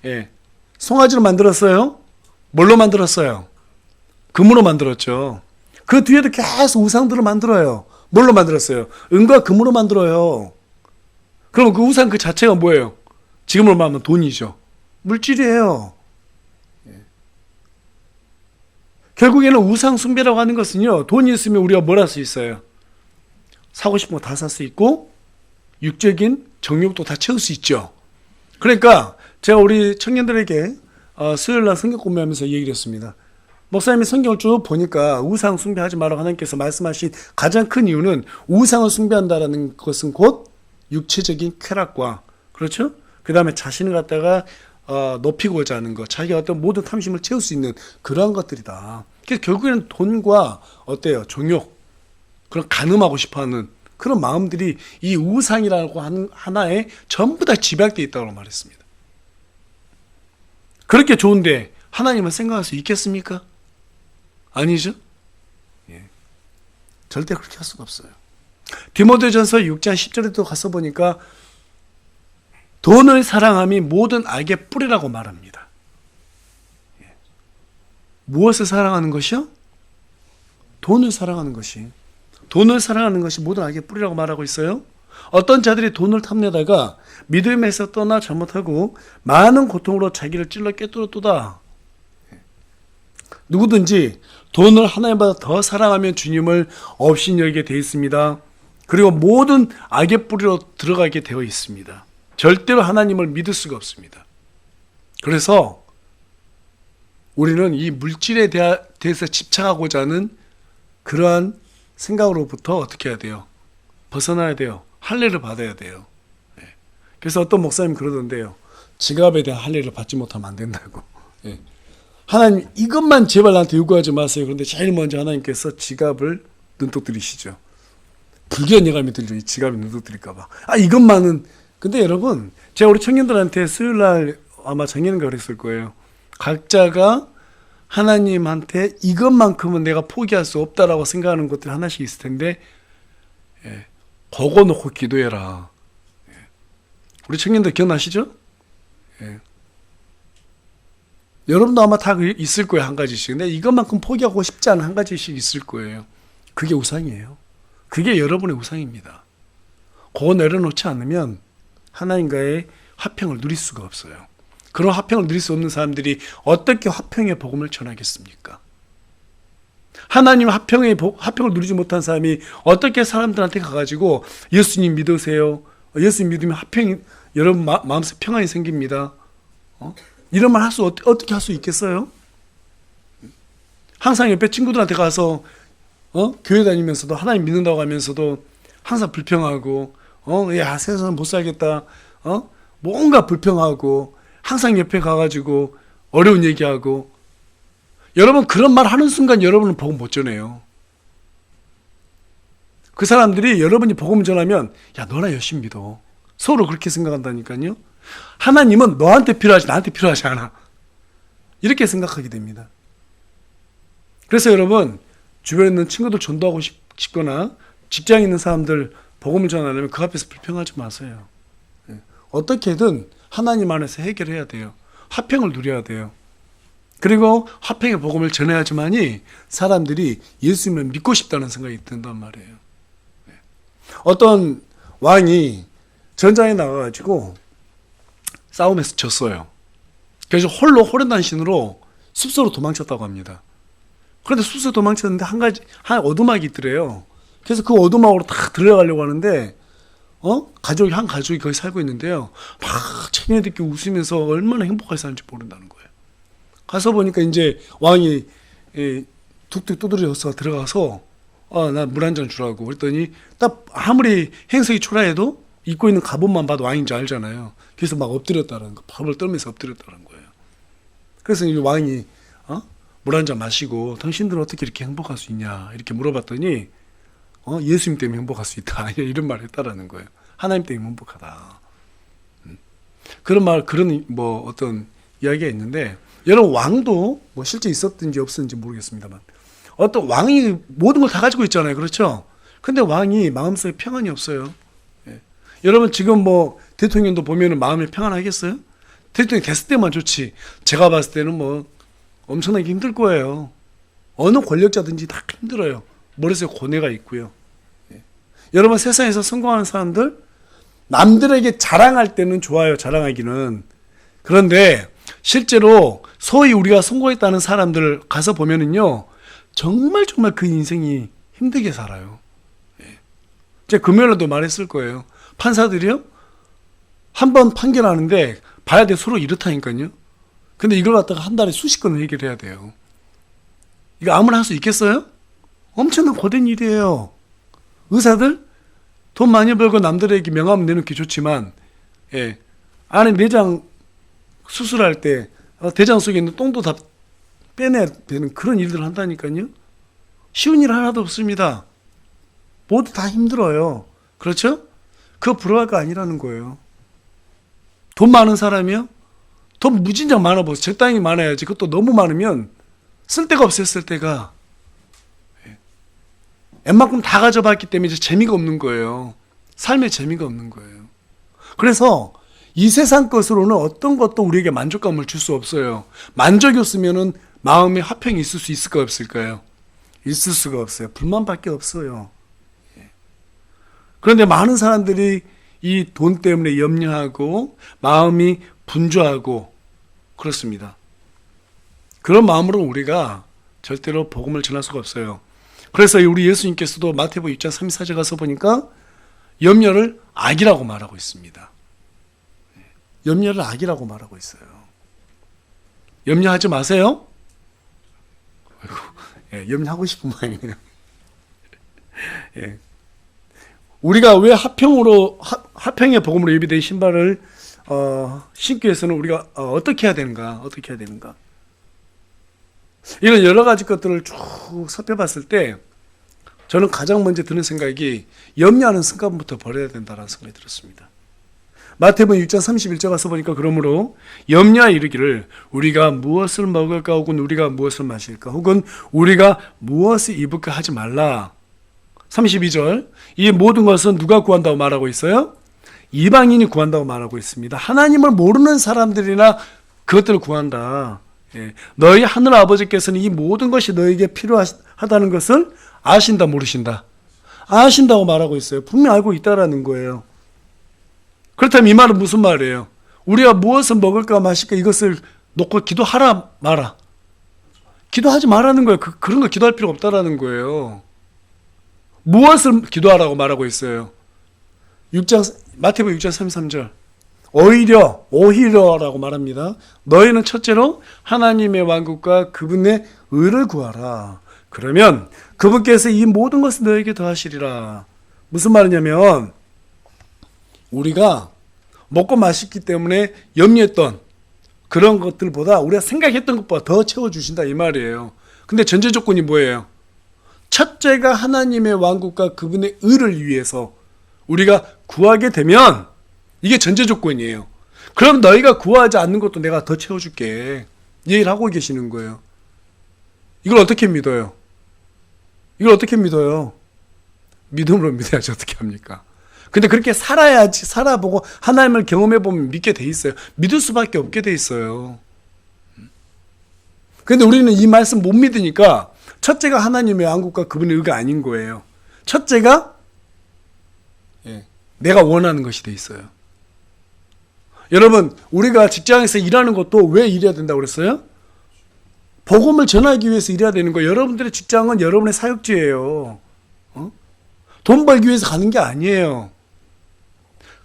예. 송아지로 만들었어요? 뭘로 만들었어요? 금으로 만들었죠. 그 뒤에도 계속 우상들을 만들어요. 뭘로 만들었어요? 은과 금으로 만들어요. 그럼 그 우상 그 자체가 뭐예요? 지금으로 말하면 돈이죠. 물질이에요. 예. 결국에는 우상 숭배라고 하는 것은요, 돈이 있으면 우리가 뭘 할 수 있어요? 사고 싶은 거 다 살 수 있고 육적인 정욕도 다 채울 수 있죠. 그러니까 제가 우리 청년들에게 수요일날 성경 공부하면서 얘기를 했습니다. 목사님이 성경을 쭉 보니까 우상 숭배하지 말라고 하나님께서 말씀하신 가장 큰 이유는 우상을 숭배한다라는 것은 곧 육체적인 쾌락과, 그렇죠? 그 다음에 자신을 갖다가 높이고자 하는 것, 자기가 어떤 모든 탐심을 채울 수 있는 그러한 것들이다. 그래서 결국에는 돈과 어때요? 종욕, 그런 간음하고 싶어하는 그런 마음들이 이 우상이라고 하는 하나에 전부 다 집약되어 있다고 말했습니다. 그렇게 좋은데 하나님을 생각할 수 있겠습니까? 아니죠? 예. 절대 그렇게 할 수가 없어요. 디모데전서 6장 10절에도 가서 보니까 돈을 사랑함이 모든 악의 뿌리라고 말합니다. 예. 무엇을 사랑하는 것이요? 돈을 사랑하는 것이. 돈을 사랑하는 것이 모든 악의 뿌리라고 말하고 있어요. 어떤 자들이 돈을 탐내다가 믿음에서 떠나 잘못하고 많은 고통으로 자기를 찔러 꿰뚫었도다. 누구든지 돈을 하나님보다 더 사랑하면 주님을 없인 여기게 되어 있습니다. 그리고 모든 악의 뿌리로 들어가게 되어 있습니다. 절대로 하나님을 믿을 수가 없습니다. 그래서 우리는 이 물질에 대해서 집착하고자 하는 그러한 생각으로부터 어떻게 해야 돼요? 벗어나야 돼요. 할례를 받아야 돼요. 그래서 어떤 목사님 그러던데요. 지갑에 대한 할례를 받지 못하면 안 된다고. 하나님 이것만 제발 나한테 요구하지 마세요. 그런데 제일 먼저 하나님께서 지갑을 눈독 들이시죠. 불길한 예감이 들죠. 이 지갑이 눈독 들일까 봐. 이것만은. 근데 여러분, 제가 우리 청년들한테 수요일날 아마 작년인가 그랬을 거예요. 각자가 하나님한테 이것만큼은 내가 포기할 수 없다라고 생각하는 것들이 하나씩 있을 텐데, 그거 놓고 기도해라. 우리 청년들 기억나시죠? 여러분도 아마 다 있을 거예요, 한 가지씩. 근데 이것만큼 포기하고 싶지 않은 한 가지씩 있을 거예요. 그게 우상이에요. 그게 여러분의 우상입니다. 그거 내려놓지 않으면 하나님과의 화평을 누릴 수가 없어요. 그런 화평을 누릴 수 없는 사람들이 어떻게 화평의 복음을 전하겠습니까? 하나님 화평을 누리지 못한 사람이 어떻게 사람들한테 가가지고 예수님 믿으세요. 예수님 믿으면 화평이 여러분 마음속에 평안이 생깁니다. 이런 말 어떻게 할 수 있겠어요? 항상 옆에 친구들한테 가서 교회 다니면서도 하나님 믿는다고 하면서도 항상 불평하고 야 세상은 못 살겠다. 뭔가 불평하고 항상 옆에 가가지고 어려운 얘기하고 여러분 그런 말 하는 순간 여러분은 복음 못 전해요. 그 사람들이 여러분이 복음 전하면 야 너나 열심히 믿어. 서로 그렇게 생각한다니까요. 하나님은 너한테 필요하지 나한테 필요하지 않아. 이렇게 생각하게 됩니다. 그래서 여러분 주변에 있는 친구들 전도하고 싶거나 직장에 있는 사람들 복음을 전하려면 그 앞에서 불평하지 마세요. 어떻게든 하나님 안에서 해결해야 돼요. 화평을 누려야 돼요. 그리고 화평의 복음을 전해야지만이 사람들이 예수님을 믿고 싶다는 생각이 든단 말이에요. 어떤 왕이 전장에 나가가지고 싸움에서 졌어요. 그래서 홀로 호련단신으로 숲속으로 도망쳤다고 합니다. 그런데 숲속에 도망쳤는데 한 오두막이 있더래요. 그래서 그 오두막으로 딱 들어가려고 하는데 한 가족이 거기 살고 있는데요. 막 체면들끼리 웃으면서 얼마나 행복하게 사는지 모른다는 거예요. 가서 보니까 이제 왕이 툭툭 두드려서 들어가서 나 물 한 잔 주라고 그랬더니 딱 아무리 행색이 초라해도 입고 있는 갑옷만 봐도 왕인지 알잖아요. 그래서 막 엎드렸다는 거, 밥을 떨면서 엎드렸다는 거예요. 그래서 이 왕이 물 한 잔 마시고 당신들은 어떻게 이렇게 행복할 수 있냐 이렇게 물어봤더니 예수님 때문에 행복할 수 있다 이런 말을 했다라는 거예요. 하나님 때문에 행복하다. 그런 뭐 어떤 이야기가 있는데, 여러분 왕도 뭐 실제 있었든지 없었는지 모르겠습니다만 어떤 왕이 모든 걸 다 가지고 있잖아요. 그렇죠? 근데 왕이 마음속에 평안이 없어요. 예. 여러분 지금 뭐 대통령도 보면은 마음이 평안하겠어요? 대통령 됐을 때만 좋지. 제가 봤을 때는 뭐 엄청나게 힘들 거예요. 어느 권력자든지 다 힘들어요. 머릿속에 고뇌가 있고요. 예. 여러분 세상에서 성공하는 사람들 남들에게 자랑할 때는 좋아요. 자랑하기는. 그런데 실제로 소위 우리가 성공했다는 사람들 가서 보면은요, 정말 그 인생이 힘들게 살아요. 예. 제가 금요일에도 말했을 거예요. 판사들이요, 한 번 판결하는데 봐야 돼 서로 이렇다니까요. 근데 이걸 갖다가 한 달에 수십 건을 해결해야 돼요. 이거 아무나 할 수 있겠어요? 엄청난 고된 일이에요. 의사들 돈 많이 벌고 남들에게 명함 내놓기 좋지만, 예, 안에 내장 수술할 때 대장 속에 있는 똥도 다 빼내야 되는 그런 일들을 한다니까요. 쉬운 일 하나도 없습니다. 모두 다 힘들어요. 그렇죠? 그거 부러워할 거 아니라는 거예요. 돈 많은 사람이요? 돈 무진장 많아보세요. 적당히 많아야지. 그것도 너무 많으면 쓸 데가 없어요. 쓸 데가. 웬만큼 다 가져봤기 때문에 이제 재미가 없는 거예요. 삶에 재미가 없는 거예요. 그래서 이 세상 것으로는 어떤 것도 우리에게 만족감을 줄 수 없어요. 만족이 없으면은 마음에 화평이 있을 수 있을까 없을까요? 있을 수가 없어요. 불만밖에 없어요. 그런데 많은 사람들이 이 돈 때문에 염려하고 마음이 분주하고 그렇습니다. 그런 마음으로 우리가 절대로 복음을 전할 수가 없어요. 그래서 우리 예수님께서도 마태복음 6장 34절 가서 보니까 염려를 악이라고 말하고 있습니다. 염려를 악이라고 말하고 있어요. 염려하지 마세요. 예, 염려하고 싶은 모양이네요. 예. 우리가 왜 화평의 복음으로 예비된 신발을 신기 위해서는 우리가 어떻게 해야 되는가? 이런 여러 가지 것들을 쭉 살펴봤을 때 저는 가장 먼저 드는 생각이 염려하는 습관부터 버려야 된다는 생각이 들었습니다. 마태복음 6장 31절 가서 보니까 그러므로 염려하 이르기를 우리가 무엇을 먹을까 혹은 우리가 무엇을 마실까 혹은 우리가 무엇을 입을까 하지 말라. 32절 이 모든 것은 누가 구한다고 말하고 있어요? 이방인이 구한다고 말하고 있습니다. 하나님을 모르는 사람들이나 그것들을 구한다. 예. 너희 하늘 아버지께서는 이 모든 것이 너에게 필요하다는 것을 아신다 모르신다? 아신다고 말하고 있어요. 분명히 알고 있다라는 거예요. 그렇다면 이 말은 무슨 말이에요? 우리가 무엇을 먹을까 마실까 이것을 놓고 기도하라 마라. 기도하지 말라는 거예요. 그런 거 기도할 필요 없다라는 거예요. 무엇을 기도하라고 말하고 있어요? 마태복음 6장 33절 오히려라고 말합니다. 너희는 첫째로 하나님의 왕국과 그분의 의를 구하라. 그러면 그분께서 이 모든 것을 너에게 더하시리라. 무슨 말이냐면 우리가 먹고 마셨기 때문에 염려했던 그런 것들보다 우리가 생각했던 것보다 더 채워주신다 이 말이에요. 근데 전제 조건이 뭐예요? 첫째가 하나님의 왕국과 그분의 의를 위해서 우리가 구하게 되면 이게 전제 조건이에요. 그럼 너희가 구하지 않는 것도 내가 더 채워줄게. 이 얘기를 하고 계시는 거예요. 이걸 어떻게 믿어요? 믿음으로 믿어야지 어떻게 합니까? 근데 그렇게 살아야지, 살아보고 하나님을 경험해보면 믿게 돼 있어요. 믿을 수밖에 없게 돼 있어요. 근데 우리는 이 말씀 못 믿으니까 첫째가 하나님의 왕국과 그분의 의가 아닌 거예요. 첫째가 내가 원하는 것이 돼 있어요. 여러분, 우리가 직장에서 일하는 것도 왜 일해야 된다고 그랬어요? 복음을 전하기 위해서 일해야 되는 거예요. 여러분들의 직장은 여러분의 사역지예요. 돈 벌기 위해서 가는 게 아니에요.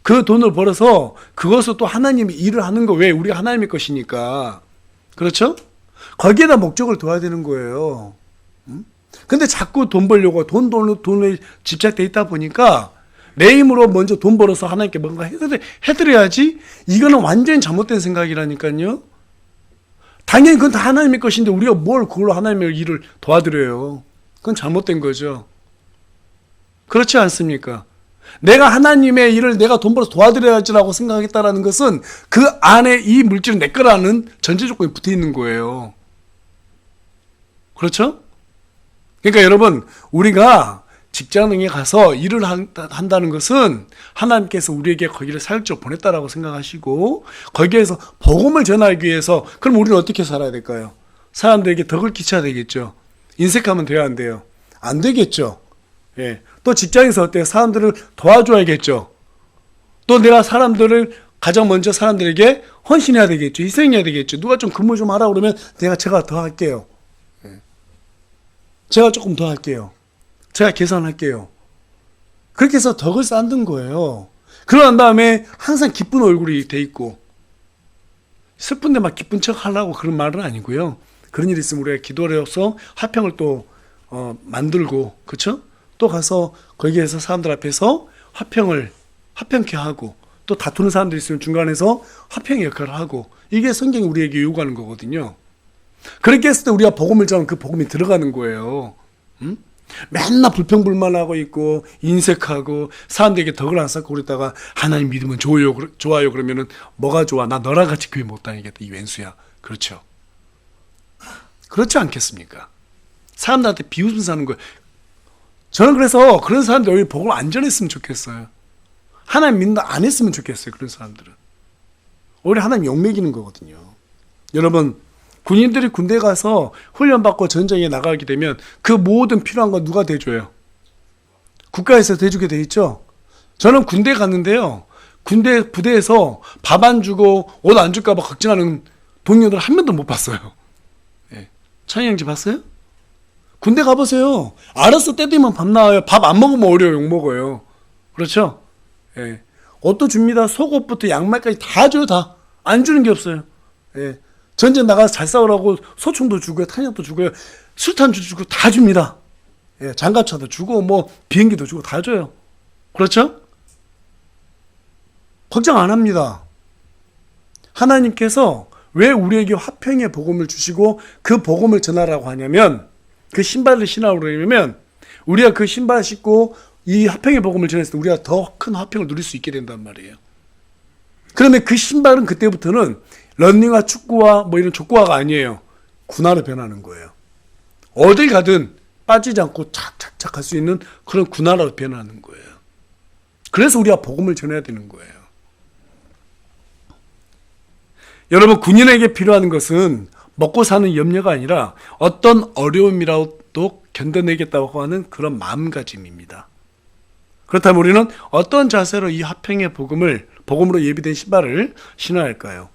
그 돈을 벌어서 그것을 또 하나님이 일을 하는 거. 왜? 우리가 하나님의 것이니까. 그렇죠? 거기에다 목적을 둬야 되는 거예요. 근데 자꾸 돈 벌려고 돈에 집착돼 있다 보니까 내 힘으로 먼저 돈 벌어서 하나님께 뭔가 해드려야지. 이거는 완전히 잘못된 생각이라니까요. 당연히 그건 다 하나님의 것인데 우리가 뭘 그걸로 하나님의 일을 도와드려요. 그건 잘못된 거죠. 그렇지 않습니까? 내가 하나님의 일을 내가 돈 벌어서 도와드려야지라고 생각하겠다라는 것은 그 안에 이 물질은 내 거라는 전제 조건이 붙어 있는 거예요. 그렇죠? 그러니까 여러분, 우리가 직장에 가서 일을 한다는 것은 하나님께서 우리에게 거기를 사역적으로 보냈다라고 생각하시고 거기에서 복음을 전하기 위해서, 그럼 우리는 어떻게 살아야 될까요? 사람들에게 덕을 끼쳐야 되겠죠. 인색하면 돼야 안 돼요? 안 되겠죠. 예. 또 직장에서 어때요? 사람들을 도와줘야겠죠. 또 내가 사람들을 가장 먼저 사람들에게 헌신해야 되겠죠. 희생해야 되겠죠. 누가 좀 근무 좀 하라 그러면 제가 더 할게요. 제가 조금 더 할게요. 제가 계산할게요. 그렇게 해서 덕을 쌓는 거예요. 그러고 난 다음에 항상 기쁜 얼굴이 돼 있고, 슬픈데 막 기쁜 척 하려고 그런 말은 아니고요. 그런 일이 있으면 우리가 기도를 해서 화평을 또 만들고, 그렇죠? 또 가서 거기에서 사람들 앞에서 화평케 하고, 또 다투는 사람들이 있으면 중간에서 화평의 역할을 하고, 이게 성경이 우리에게 요구하는 거거든요. 그렇게 했을 때 우리가 복음을 전하면 그 복음이 들어가는 거예요. 맨날 불평불만하고 있고 인색하고 사람들에게 덕을 안 쌓고 그러다가 하나님 믿으면 좋아요 그러면은 뭐가 좋아? 나 너랑 같이 교회 못 다니겠다, 이 왼수야. 그렇죠? 그렇지 않겠습니까? 사람들한테 비웃으면서 하는 거예요. 저는 그래서 그런 사람들 여기 복음을 안 전했으면 좋겠어요. 하나님 믿는다 안 했으면 좋겠어요. 그런 사람들은 오히려 하나님 욕먹이는 거거든요. 여러분, 군인들이 군대 가서 훈련받고 전쟁에 나가게 되면 그 모든 필요한 건 누가 대줘요? 국가에서 대주게 돼 있죠. 저는 군대 갔는데요, 군대 부대에서 밥 안 주고 옷 안 줄까 봐 걱정하는 동료들 한 명도 못 봤어요. 예. 찬이 형제 봤어요? 군대 가보세요. 알아서 때되면 밥 나와요. 밥 안 먹으면 어려요. 욕 먹어요. 그렇죠? 예. 옷도 줍니다. 속옷부터 양말까지 다 줘요. 다. 안 주는 게 없어요. 예. 전쟁 나가서 잘 싸우라고 소총도 주고요, 탄약도 주고요, 술탄도 주고 다 줍니다. 예, 장갑차도 주고 뭐 비행기도 주고 다 줘요. 그렇죠? 걱정 안 합니다. 하나님께서 왜 우리에게 화평의 복음을 주시고 그 복음을 전하라고 하냐면, 그 신발을 신으라고 그러냐면 우리가 그 신발을 신고 이 화평의 복음을 전했을 때 우리가 더 큰 화평을 누릴 수 있게 된단 말이에요. 그러면 그 신발은 그때부터는 러닝화, 축구화, 뭐 이런 족구화가 아니에요. 군화로 변하는 거예요. 어딜 가든 빠지지 않고 착착착 할 수 있는 그런 군화로 변하는 거예요. 그래서 우리가 복음을 전해야 되는 거예요. 여러분, 군인에게 필요한 것은 먹고 사는 염려가 아니라 어떤 어려움이라도 견뎌내겠다고 하는 그런 마음가짐입니다. 그렇다면 우리는 어떤 자세로 이 화평의 복음으로 예비된 신발을 신어야 할까요?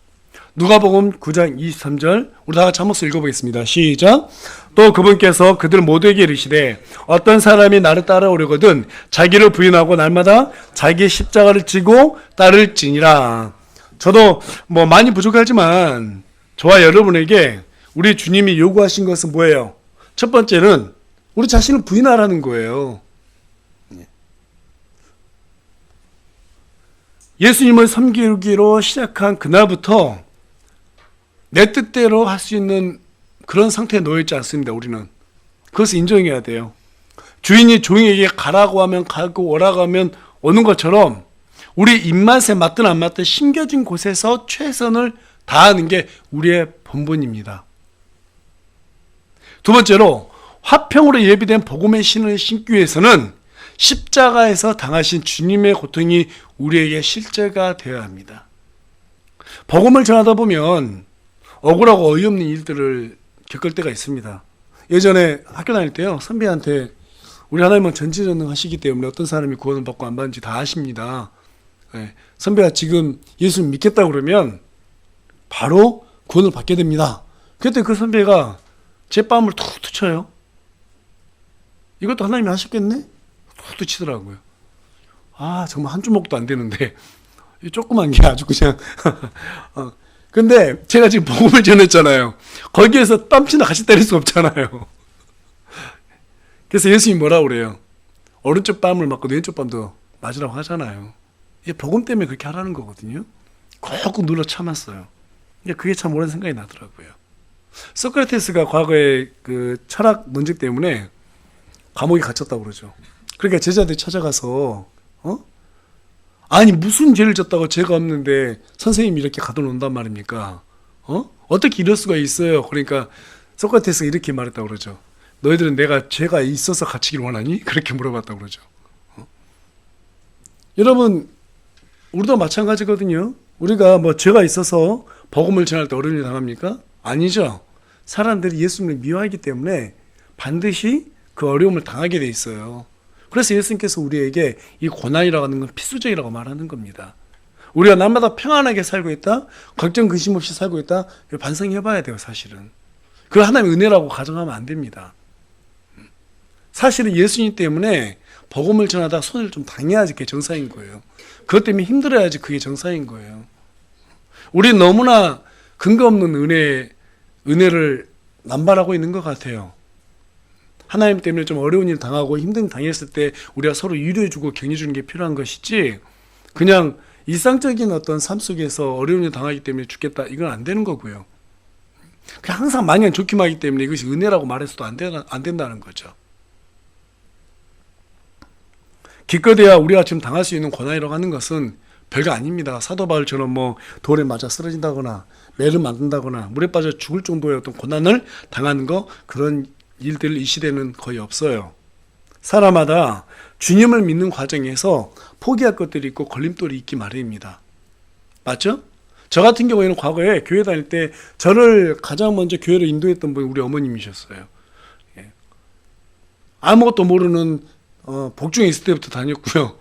누가복음 9장 23절, 우리 다 같이 한번 읽어보겠습니다. 시작. 또 그분께서 그들 모두에게 이르시되 어떤 사람이 나를 따라오려거든 자기를 부인하고 날마다 자기의 십자가를 지고 따를지니라. 저도 뭐 많이 부족하지만 저와 여러분에게 우리 주님이 요구하신 것은 뭐예요? 첫 번째는 우리 자신을 부인하라는 거예요. 예수님을 섬기기로 시작한 그날부터 내 뜻대로 할 수 있는 그런 상태에 놓여있지 않습니다. 우리는 그것을 인정해야 돼요. 주인이 종에게 가라고 하면 가고 오라고 하면 오는 것처럼 우리 입맛에 맞든 안 맞든 심겨진 곳에서 최선을 다하는 게 우리의 본분입니다. 두 번째로, 화평으로 예비된 복음의 신을 신기 위해서는 십자가에서 당하신 주님의 고통이 우리에게 실제가 되어야 합니다. 복음을 전하다 보면 억울하고 어이없는 일들을 겪을 때가 있습니다. 예전에 학교 다닐 때요, 선배한테 우리 하나님은 전지전능하시기 때문에 어떤 사람이 구원을 받고 안 받는지 다 아십니다. 예, 선배가 지금 예수 믿겠다 그러면 바로 구원을 받게 됩니다. 그때 그 선배가 제 뺨을 툭툭 쳐요. 이것도 하나님이 하셨겠네? 툭툭 치더라고요. 아, 정말 한 주먹도 안 되는데 이 조그만 게 아주 그냥 근데 제가 지금 복음을 전했잖아요. 거기에서 뺨치나 같이 때릴 수 없잖아요. 그래서 예수님이 뭐라고 그래요? 오른쪽 뺨을 맞고 왼쪽 뺨도 맞으라고 하잖아요. 이게 복음 때문에 그렇게 하라는 거거든요. 꾹꾹 눌러 참았어요. 그게 참 오랜 생각이 나더라고요. 소크라테스가 과거에 그 철학 논쟁 때문에 감옥에 갇혔다고 그러죠. 그러니까 제자들이 찾아가서 아니 무슨 죄를 졌다고 죄가 없는데 선생님이 이렇게 가둬놓는단 말입니까? 어떻게 이럴 수가 있어요? 그러니까 소크라테스가 이렇게 말했다고 그러죠. 너희들은 내가 죄가 있어서 갇히길 원하니? 그렇게 물어봤다고 그러죠. 여러분 우리도 마찬가지거든요. 우리가 뭐 죄가 있어서 복음을 전할 때 어려움을 당합니까? 아니죠. 사람들이 예수님을 미워하기 때문에 반드시 그 어려움을 당하게 돼 있어요. 그래서 예수님께서 우리에게 이 고난이라고 하는 건 필수적이라고 말하는 겁니다. 우리가 날마다 평안하게 살고 있다, 걱정 근심 없이 살고 있다, 반성해 봐야 돼요. 사실은 그걸 하나님의 은혜라고 가정하면 안 됩니다. 사실은 예수님 때문에 복음을 전하다 손해를 좀 당해야지 그게 정상인 거예요. 그것 때문에 힘들어야지 그게 정상인 거예요. 우리 너무나 근거 없는 은혜를 남발하고 있는 것 같아요. 하나님 때문에 좀 어려운 일 당하고 힘든 일 당했을 때 우리가 서로 위로해주고 격려주는 게 필요한 것이지, 그냥 일상적인 어떤 삶 속에서 어려운 일 당하기 때문에 죽겠다, 이건 안 되는 거고요. 그냥 항상 마냥 좋기만 하기 때문에 이것이 은혜라고 말해서도 안 된다는 거죠. 기껏해야 우리가 지금 당할 수 있는 고난이라고 하는 것은 별거 아닙니다. 사도 바울처럼 뭐 돌에 맞아 쓰러진다거나 매를 맞는다거나 물에 빠져 죽을 정도의 어떤 고난을 당하는 거, 그런 일들 이 시대는 거의 없어요. 사람마다 주님을 믿는 과정에서 포기할 것들이 있고 걸림돌이 있기 마련입니다. 맞죠? 저 같은 경우에는 과거에 교회 다닐 때 저를 가장 먼저 교회를 인도했던 분이 우리 어머님이셨어요. 아무것도 모르는 복중에 있을 때부터 다녔고요.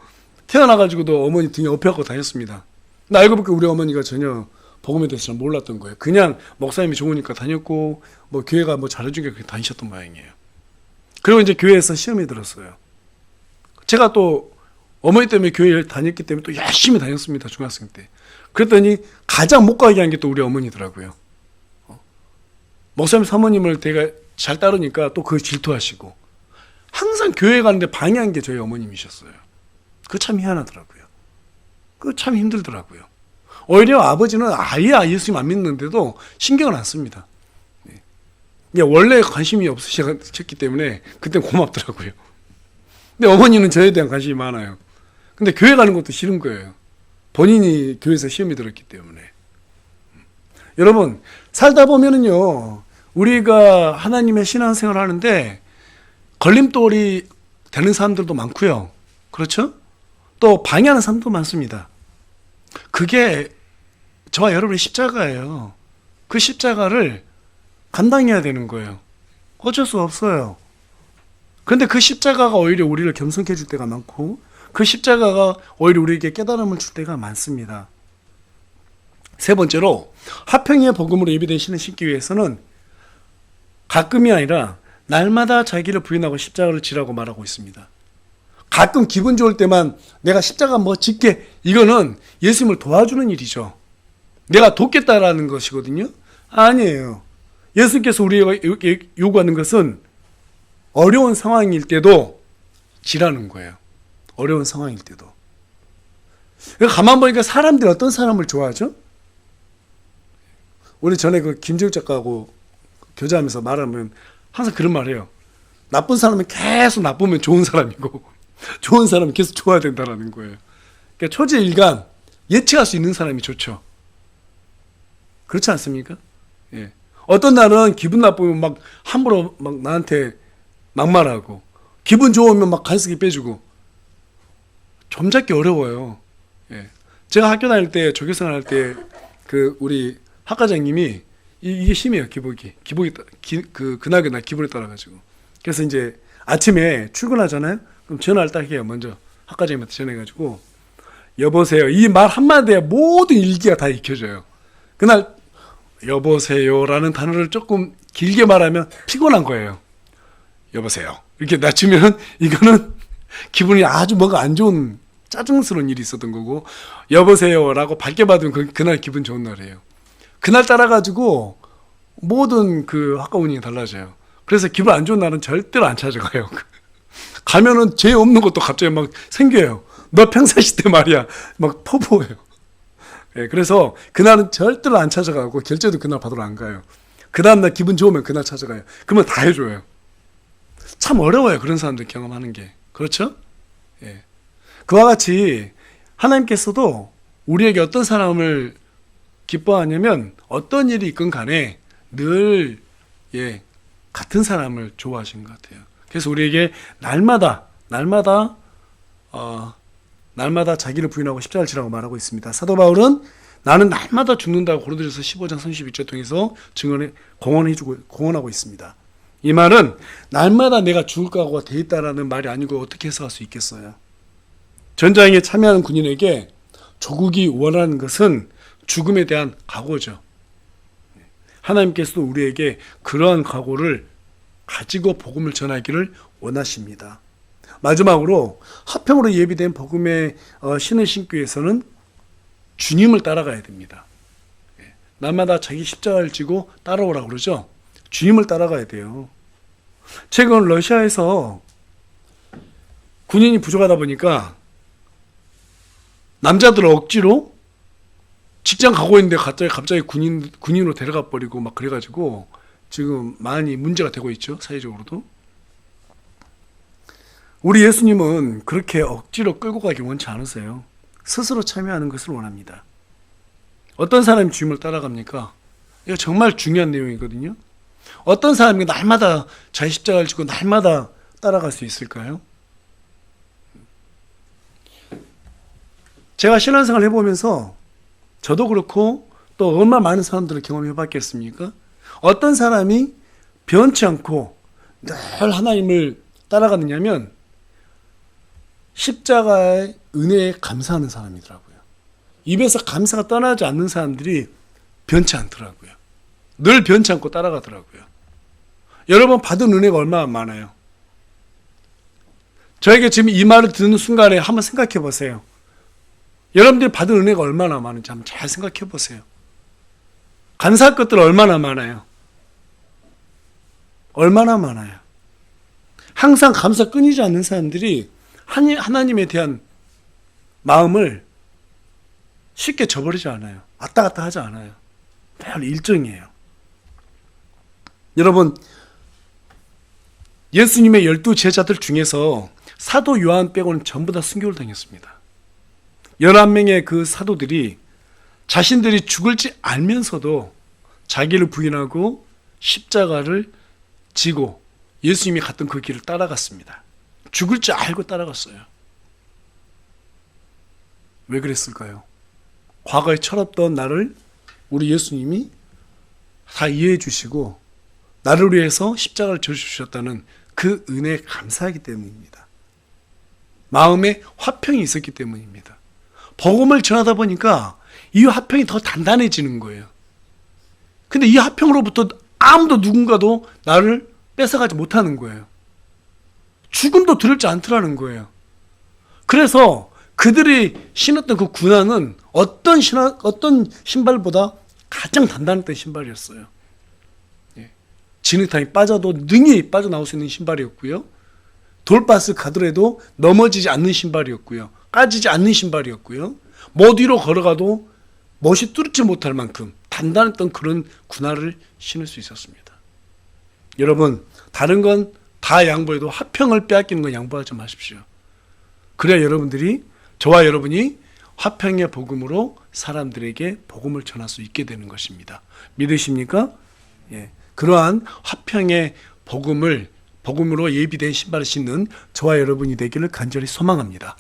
태어나가지고도 어머니 등에 업혀갖고 다녔습니다. 근데 알고 보니까 우리 어머니가 전혀 복음에 대해서 잘 몰랐던 거예요. 그냥 목사님이 좋으니까 다녔고 뭐 교회가 뭐 잘해주니까 그렇게 다니셨던 모양이에요. 그리고 이제 교회에서 시험이 들었어요. 제가 또 어머니 때문에 교회를 다녔기 때문에 또 열심히 다녔습니다. 중학생 때. 그랬더니 가장 못 가게 한 게 또 우리 어머니더라고요. 목사님 사모님을 제가 잘 따르니까 또 그걸 질투하시고 항상 교회 가는데 방해한 게 저희 어머님이셨어요. 그거 참 희한하더라고요. 그거 참 힘들더라고요. 오히려 아버지는 아예 예수님 안 믿는데도 신경을 안 씁니다. 원래 관심이 없으셨기 때문에 그때 고맙더라고요. 근데 어머니는 저에 대한 관심이 많아요. 근데 교회 가는 것도 싫은 거예요. 본인이 교회에서 시험이 들었기 때문에. 여러분, 살다 보면은요, 우리가 하나님의 신앙생활을 하는데 걸림돌이 되는 사람들도 많고요. 그렇죠? 또 방해하는 사람도 많습니다. 그게 저와 여러분의 십자가예요. 그 십자가를 감당해야 되는 거예요. 어쩔 수 없어요. 그런데 그 십자가가 오히려 우리를 겸손케 해줄 때가 많고, 그 십자가가 오히려 우리에게 깨달음을 줄 때가 많습니다. 세 번째로, 화평의 복음으로 예비된 신을 신기 위해서는 가끔이 아니라 날마다 자기를 부인하고 십자가를 지라고 말하고 있습니다. 가끔 기분 좋을 때만 내가 십자가 뭐 짓게, 이거는 예수님을 도와주는 일이죠. 내가 돕겠다라는 것이거든요. 아니에요. 예수님께서 우리에게 요구하는 것은 어려운 상황일 때도 지라는 거예요. 어려운 상황일 때도. 가만 보니까 사람들이 어떤 사람을 좋아하죠? 우리 전에 그 김재욱 작가하고 교제하면서 말하면 항상 그런 말 해요. 나쁜 사람은 계속 나쁘면 좋은 사람이고 좋은 사람은 계속 좋아야 된다는 거예요. 그러니까 초지일간 예측할 수 있는 사람이 좋죠. 그렇지 않습니까? 예. 어떤 날은 기분 나쁘면 막 함부로 막 나한테 막말하고, 기분 좋으면 막 간섭기 빼주고, 점 잡기 어려워요. 예. 제가 학교 다닐 때, 조교생활 할 때, 그 우리 학과장님이 이게 심해요. 기복이 그날 기분에 따라가지고. 그래서 이제 아침에 출근하잖아요. 그럼 전화를 딱 해요. 먼저 학과장님한테 전해가지고, 여보세요. 이 말 한마디에 모든 일기가 다 익혀져요. 그날 여보세요라는 단어를 조금 길게 말하면 피곤한 거예요. 여보세요. 이렇게 낮추면 이거는 기분이 아주 뭔가 안 좋은 짜증스러운 일이 있었던 거고, 여보세요라고 밝게 받으면 그날 기분 좋은 날이에요. 그날 따라가지고 모든 그 학과 운영이 달라져요. 그래서 기분 안 좋은 날은 절대로 안 찾아가요. 가면은 죄 없는 것도 갑자기 막 생겨요. 너 평상시 때 말이야 막 퍼부어요. 예, 그래서 그날은 절대로 안 찾아가고 결제도 그날 받으러 안 가요. 그 다음날 기분 좋으면 그날 찾아가요. 그러면 다 해줘요. 참 어려워요. 그런 사람들 경험하는 게. 그렇죠? 예. 그와 같이 하나님께서도 우리에게 어떤 사람을 기뻐하냐면 어떤 일이 있건 간에 늘 같은 사람을 좋아하시는 것 같아요. 그래서 우리에게 날마다 자기를 부인하고 십자가를 지라고 말하고 있습니다. 사도 바울은 나는 날마다 죽는다고 고린도전서 15장 32절 통해서 공언하고 있습니다. 이 말은 날마다 내가 죽을 각오가 돼 있다라는 말이 아니고 어떻게 해석할 수 있겠어요? 전장에 참여하는 군인에게 조국이 원하는 것은 죽음에 대한 각오죠. 하나님께서도 우리에게 그러한 각오를 가지고 복음을 전하기를 원하십니다. 마지막으로 화평으로 예비된 복음의 신을 신기 위해서는 주님을 따라가야 됩니다. 날마다 자기 십자가를 지고 따라오라고 그러죠. 주님을 따라가야 돼요. 최근 러시아에서 군인이 부족하다 보니까 남자들을 억지로 직장 가고 있는데 갑자기 군인으로 데려가 버리고 막 그래가지고 지금 많이 문제가 되고 있죠. 사회적으로도. 우리 예수님은 그렇게 억지로 끌고 가기 원치 않으세요. 스스로 참여하는 것을 원합니다. 어떤 사람이 주님을 따라갑니까? 이거 정말 중요한 내용이거든요. 어떤 사람이 날마다 자기 십자가를 지고 날마다 따라갈 수 있을까요? 제가 신앙생활을 해보면서 저도 그렇고 또 얼마나 많은 사람들을 경험해 봤겠습니까? 어떤 사람이 변치 않고 늘 하나님을 따라가느냐면 십자가의 은혜에 감사하는 사람이더라고요. 입에서 감사가 떠나지 않는 사람들이 변치 않더라고요. 늘 변치 않고 따라가더라고요. 여러분 받은 은혜가 얼마나 많아요. 저에게 지금 이 말을 듣는 순간에 한번 생각해 보세요. 여러분들이 받은 은혜가 얼마나 많은지 한번 잘 생각해 보세요. 감사할 것들 얼마나 많아요. 얼마나 많아요. 항상 감사 끊이지 않는 사람들이 하나님에 대한 마음을 쉽게 저버리지 않아요. 왔다 갔다 하지 않아요. 늘 일정이에요. 여러분, 예수님의 12 제자들 중에서 사도 요한 빼고는 전부 다 순교를 당했습니다. 11명의 그 사도들이 자신들이 죽을지 알면서도 자기를 부인하고 십자가를 지고 예수님이 갔던 그 길을 따라갔습니다. 죽을 줄 알고 따라갔어요. 왜 그랬을까요? 과거에 철없던 나를 우리 예수님이 다 이해해 주시고 나를 위해서 십자가를 져주셨다는 그 은혜에 감사하기 때문입니다. 마음에 화평이 있었기 때문입니다. 복음을 전하다 보니까 이 화평이 더 단단해지는 거예요. 근데 이 화평으로부터 아무도 누군가도 나를 뺏어가지 못하는 거예요. 죽음도 두렵지 않더라는 거예요. 그래서 그들이 신었던 그 군화는 어떤 신발보다 가장 단단했던 신발이었어요. 진흙탕이 빠져도 능히 빠져나올 수 있는 신발이었고요. 돌밭을 가더라도 넘어지지 않는 신발이었고요. 까지지 않는 신발이었고요. 못 위로 걸어가도 못이 뚫지 못할 만큼 단단했던 그런 군화를 신을 수 있었습니다. 여러분, 다른 건 다 양보해도 화평을 빼앗기는 건 양보하지 마십시오. 그래야 여러분들이, 저와 여러분이 화평의 복음으로 사람들에게 복음을 전할 수 있게 되는 것입니다. 믿으십니까? 예. 그러한 화평의 복음으로 예비된 신발을 신는 저와 여러분이 되기를 간절히 소망합니다.